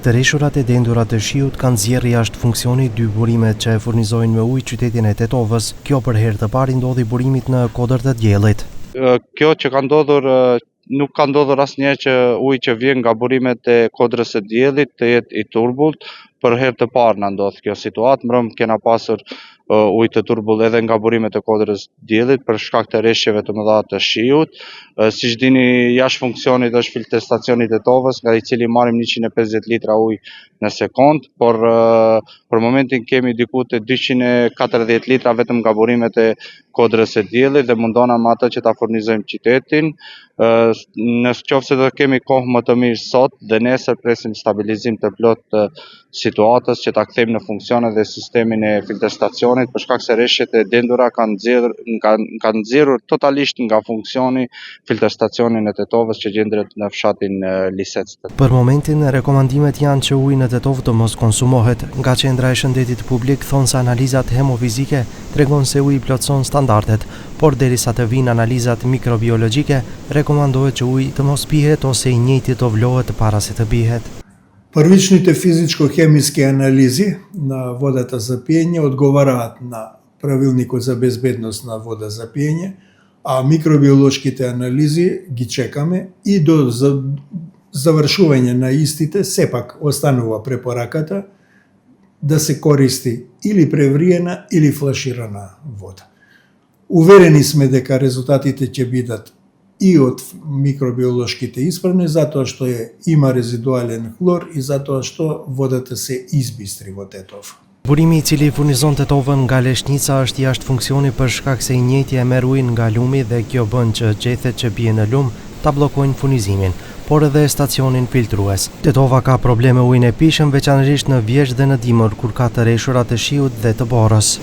Të reshurat e dendurat të shiut kanë zjerë jashtë funksionit dy burimet që e furnizojnë me ujë qytetin e Tetovës. Kjo për herë të parë ndodhi burimit në kodër të diellit. Kjo që ka ndodhur nuk ka ndodhur asnjëherë që uji që vjen nga burimet e kodrës së diellit të jetë i turbullt. Për herë të parë na ndodh kjo situatë. Mbrëm kena pasur ujë të turbull edhe nga burimet e kodrës diellit për shkak të rreshjeve të mëdha të shiut. Siç dini, jashtë funksionit është filterstacioni i Tetovës, nga i cili marrim 150 litra ujë në sekond, por për momentin kemi diku te 240 litra vetëm nga burimet e kodrës së diellit dhe mundona me atë që ta furnizojmë qytetin. Nëse qofse do kemi kohë më të mirë sot dhe nesër presim stabilizim të plot të situatës që ta kthejmë në funksion edhe sistemin e filterstacionit, për shkak se rreshjet e dendura kanë nxjerrur totalisht nga funksioni filterstacionin e Tetovës që gjendet në fshatin Lisec. Për momentin rekomandimet janë që uji në Tetovë të mos konsumohet. Nga Qendra e Shëndetit Publik thonë se analizat hemofizike tregon se uji plotson standardet, por derisa të vinë analizat mikrobiologjike, rekomandohet që uji të mos pihet ose i njëjti të vlohet para se të pihet. Първичните физичко-хемijske анализи на водата за пиење одговараат на правилникот за безбедност на вода за пиење, а микробиолошките анализи ги чекаме и до завршување на истите сепак останува препораката да се користи или превриена или флаширана вода. Уверени сме дека резултатите ќе бидат и од микробиолошките исправни, затоа што има резидуален хлор и затоа што водата се избистри во Тетовë. Burimi i cili furnizon Tetovën nga Leshnica është jashtë funksioni për shkak se i njëjti e merr ujin nga lumi dhe kjo bën që gjethet që bien në lum ta bllokojnë furnizimin, por edhe stacionin filtrues. Tetova ka probleme ujin e pishëm, veçanërisht në vjesht dhe në dimër kur ka të reshurat të shiut dhe të borës.